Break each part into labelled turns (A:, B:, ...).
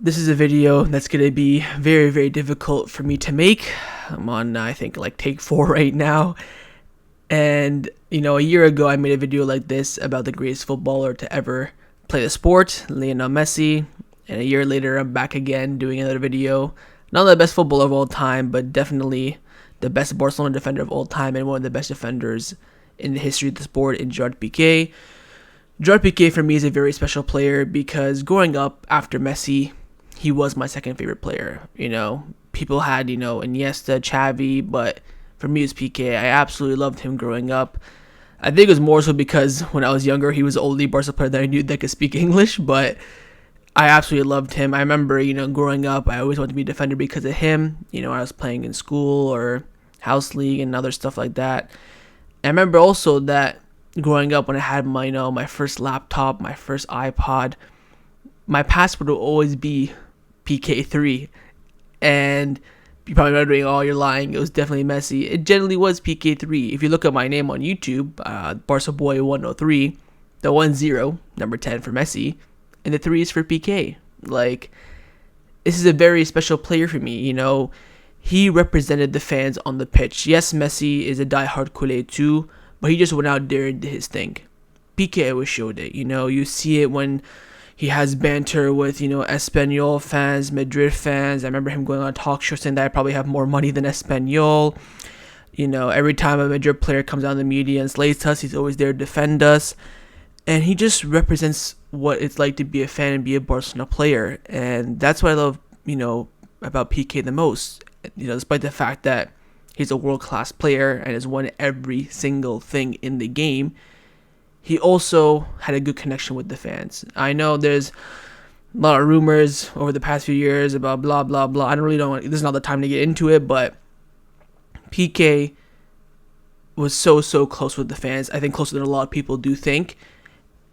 A: This is a video that's going to be very, very difficult for me to make. I'm on, I think, like take 4 right now. And, a year ago, I made a video like this about the greatest footballer to ever play the sport, Lionel Messi. And a year later, I'm back again doing another video. Not the best footballer of all time, but definitely the best Barcelona defender of all time and one of the best defenders in the history of the sport in Gerard Pique. Gerard Pique for me is a very special player because growing up after Messi, he was my second favorite player. People had, Iniesta, Xavi, but for me it was Pique. I absolutely loved him growing up. I think it was more so because when I was younger, he was the only Barca player that I knew that could speak English, but I absolutely loved him. I remember, growing up, I always wanted to be a defender because of him. I was playing in school or house league and other stuff like that. I remember also that growing up when I had my, my first laptop, my first iPod, my password would always be PK3. And you're probably wondering, oh, you're lying. It was definitely Messi. It generally was PK3. If you look at my name on YouTube, BarcaBoy 103, the 10, number 10 for Messi, and the 3 is for PK. Like, this is a very special player for me. He represented the fans on the pitch. Yes, Messi is a diehard culé too, but he just went out there and did his thing. PK always showed it. You see it when he has banter with, Espanyol fans, Madrid fans. I remember him going on a talk show saying that I probably have more money than Espanyol. Every time a Madrid player comes out in the media and slays us, he's always there to defend us. And he just represents what it's like to be a fan and be a Barcelona player. And that's what I love, about PK the most. Despite the fact that he's a world-class player and has won every single thing in the game, he also had a good connection with the fans. I know there's a lot of rumors over the past few years about blah, blah, blah. I this is not the time to get into it, but PK was so close with the fans. I think closer than a lot of people do think,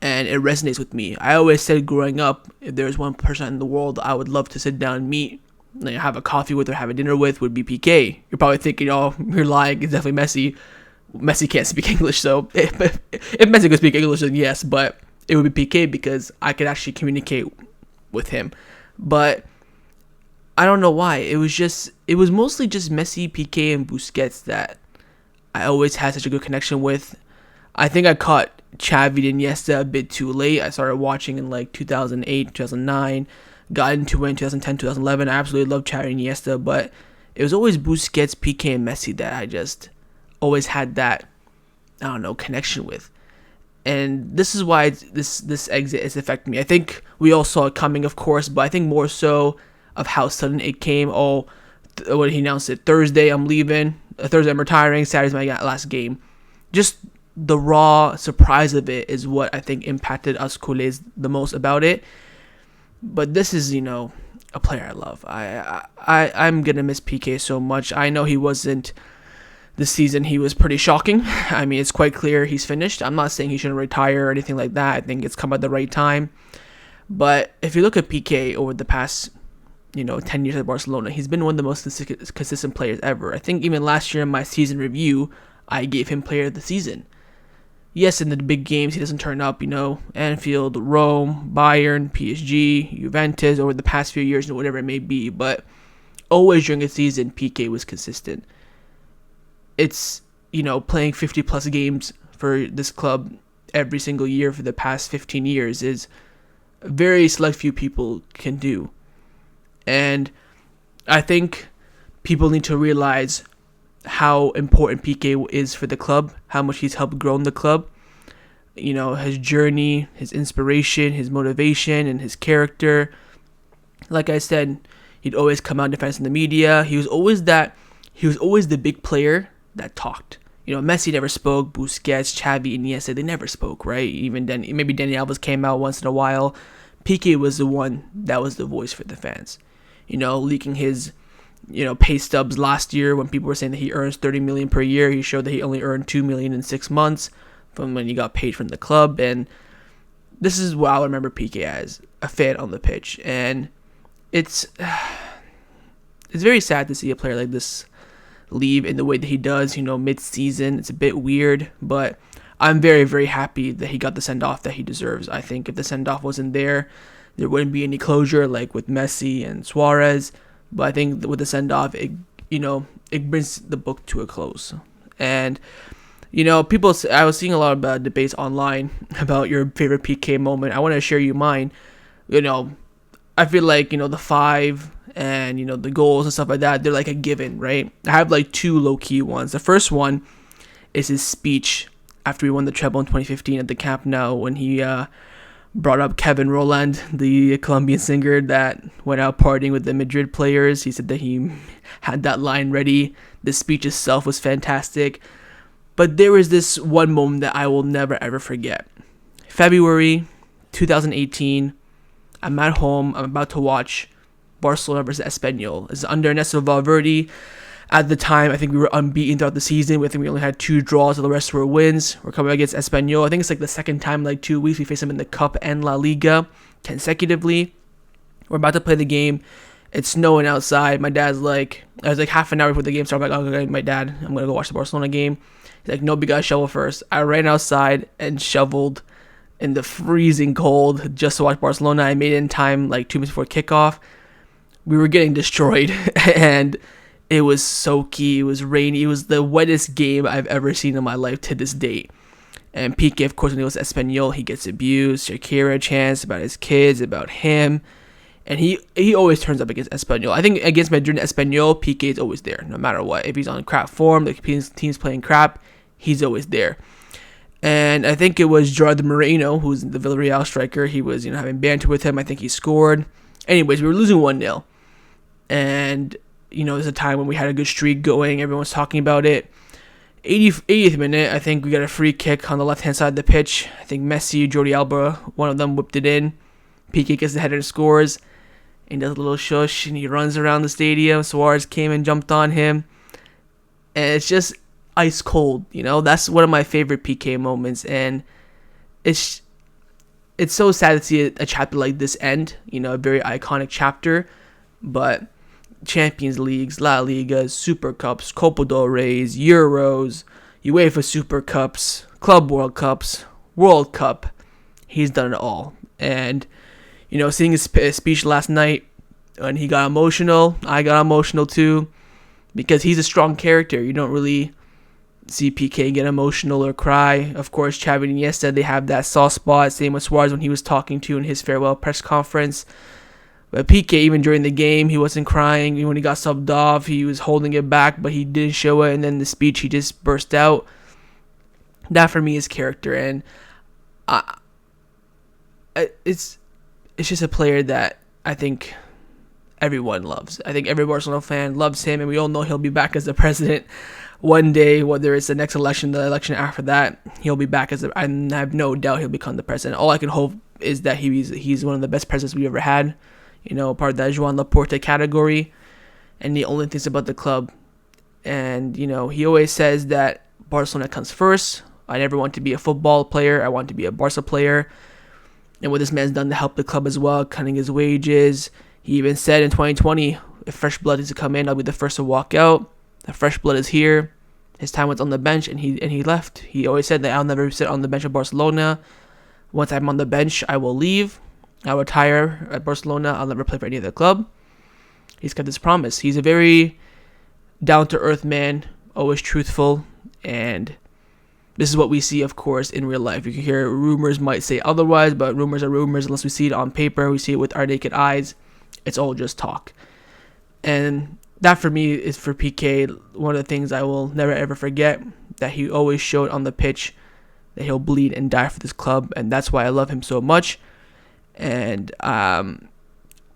A: and it resonates with me. I always said growing up, if there's one person in the world I would love to sit down and meet, have a coffee with or have a dinner with, would be PK. You're probably thinking, oh, you're lying, it's definitely Messi. Messi can't speak English, so if Messi could speak English, then yes, but it would be PK because I could actually communicate with him. But I don't know why. It was mostly just Messi, PK, and Busquets that I always had such a good connection with. I think I caught Xavi and Iniesta a bit too late. I started watching in like 2008, 2009, got into it in 2010, 2011. I absolutely loved Xavi and Iniesta, but it was always Busquets, PK, and Messi that I just always had that, connection with. And this is why this exit is affecting me. I think we all saw it coming, of course, but I think more so of how sudden it came. When he announced it, Thursday I'm leaving, Thursday I'm retiring, Saturday's my last game. Just the raw surprise of it is what I think impacted us culés the most about it. But this is, a player I love. I'm gonna miss PK so much. I know he wasn't. This season, he was pretty shocking. I mean, it's quite clear he's finished. I'm not saying he shouldn't retire or anything like that. I think it's come at the right time. But if you look at PK over the past, 10 years at Barcelona, he's been one of the most consistent players ever. I think even last year in my season review, I gave him player of the season. Yes, in the big games, he doesn't turn up, Anfield, Rome, Bayern, PSG, Juventus, over the past few years, whatever it may be. But always during a season, PK was consistent. It's, playing 50 plus games for this club every single year for the past 15 years is very select few people can do. And I think people need to realize how important PK is for the club, how much he's helped grow the club. His journey, his inspiration, his motivation, and his character. Like I said, he'd always come out in defense in the media. He was always the big player that talked. Messi never spoke. Busquets, Xavi, Iniesta, they never spoke, right? Even then, maybe Dani Alves came out once in a while. Pique was the one that was the voice for the fans. Leaking his, pay stubs last year when people were saying that he earns 30 million per year. He showed that he only earned 2 million in 6 months from when he got paid from the club. And this is what I remember Pique as, a fan on the pitch. And it's very sad to see a player like this leave in the way that he does, mid-season. It's a bit weird, but I'm very, very happy that he got the send-off that he deserves. I think if the send-off wasn't there, there wouldn't be any closure like with Messi and Suarez. But I think with the send off, it brings the book to a close. And I was seeing a lot of debates online about your favorite PK moment. I want to share you mine. I feel like the five and the goals and stuff like that, they're like a given, right? I have like two low key ones. The first one is his speech after we won the treble in 2015 at the Camp Nou, when he brought up Kevin Roland, the Colombian singer that went out partying with the Madrid players. He said that he had that line ready. The speech itself was fantastic. But there was this one moment that I will never ever forget. February 2018, I'm at home. I'm about to watch Barcelona versus Espanyol. It's under Ernesto Valverde. At the time, I think we were unbeaten throughout the season. I think we only had 2 draws, so the rest were wins. We're coming against Espanyol. I think it's like the second time in like 2 weeks we face them in the Cup and La Liga consecutively. We're about to play the game. It's snowing outside. My dad's like, I was like half an hour before the game started. I'm like, okay, my dad, I'm going to go watch the Barcelona game. He's like, nope, you got to shovel first. I ran outside and shoveled in the freezing cold just to watch Barcelona. I made it in time, like 2 minutes before kickoff. We were getting destroyed, and it was soaky, it was rainy, it was the wettest game I've ever seen in my life to this date. And Pique, of course, when he was Espanyol, he gets abused. Shakira chants about his kids, about him. And he always turns up against Espanyol. I think against Madrid and Espanyol, Pique is always there, no matter what. If he's on crap form, the team's playing crap, he's always there. And I think it was Gerard Moreno, who's the Villarreal striker. He was, having banter with him. I think he scored. Anyways, we were losing 1-0. And there's a time when we had a good streak going. Everyone's talking about it. 80th minute, I think we got a free kick on the left-hand side of the pitch. I think Messi, Jordi Alba, one of them whipped it in. Pique gets the header and scores. And does a little shush, and he runs around the stadium. Suarez came and jumped on him. And it's just ice cold, That's one of my favorite PK moments. And it's so sad to see a chapter like this end. A very iconic chapter. But Champions Leagues, La Ligas, Super Cups, Copa del Reys, Euros, UEFA Super Cups, Club World Cups, World Cup. He's done it all. And, seeing his speech last night, and he got emotional, I got emotional too, because he's a strong character. You don't really see Pique get emotional or cry. Of course, Xavi and Iniesta, they have that soft spot. Same with Suarez when he was talking to in his farewell press conference. But Pique, even during the game, he wasn't crying. When he got subbed off, he was holding it back, but he didn't show it. And then the speech, he just burst out. That, for me, is character. And it's just a player that I think everyone loves. I think every Barcelona fan loves him, and we all know he'll be back as the president one day, whether it's the next election, the election after that. He'll be back I have no doubt he'll become the president. All I can hope is that he's one of the best presidents we've ever had. Part of that Joan Laporta category, and he only thinks about the club. And, he always says that Barcelona comes first. I never want to be a football player. I want to be a Barca player. And what this man's done to help the club as well, cutting his wages. He even said in 2020, if fresh blood is to come in, I'll be the first to walk out. The fresh blood is here. His time was on the bench, and he left. He always said that I'll never sit on the bench of Barcelona. Once I'm on the bench, I will leave. I'll retire at Barcelona. I'll never play for any other club. He's got this promise. He's a very down-to-earth man, always truthful, and this is what we see, of course, in real life. You can hear rumors might say otherwise, but rumors are rumors unless we see it on paper. We see it with our naked eyes. It's all just talk. And that, for me, is for Pique one of the things I will never ever forget, that he always showed on the pitch that he'll bleed and die for this club, and that's why I love him so much. And I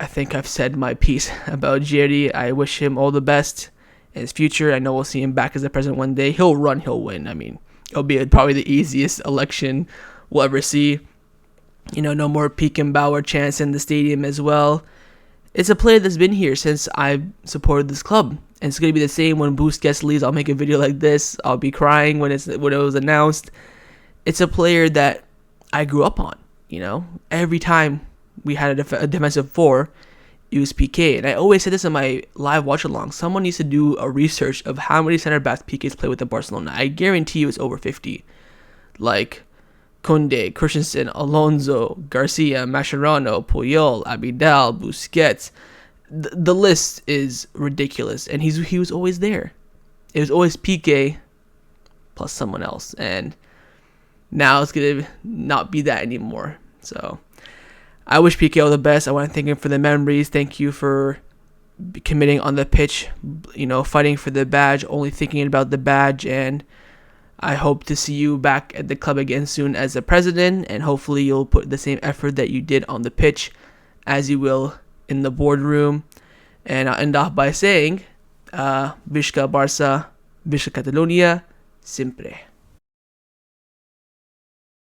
A: think I've said my piece about Jerry. I wish him all the best in his future. I know we'll see him back as the president one day. He'll run, he'll win. I mean, it'll be probably the easiest election we'll ever see. No more Pique-Bauer chants in the stadium as well. It's a player that's been here since I supported this club. And it's going to be the same when Busquets leaves. I'll make a video like this. I'll be crying when it was announced. It's a player that I grew up on. Every time we had a defensive four, it was Pique. And I always said this in my live watch along. Someone needs to do a research of how many center backs Pique's played with in Barcelona. I guarantee you it's over 50. Koundé, Christensen, Alonso, Garcia, Mascherano, Puyol, Abidal, Busquets. The list is ridiculous, and he was always there. It was always Pique plus someone else, and now it's gonna not be that anymore. So I wish Pique all the best. I want to thank him for the memories. Thank you for committing on the pitch, fighting for the badge, only thinking about the badge, and I hope to see you back at the club again soon as a president, and hopefully you'll put the same effort that you did on the pitch as you will in the boardroom. And I'll end off by saying, Visca Barça, Visca Catalonia, siempre.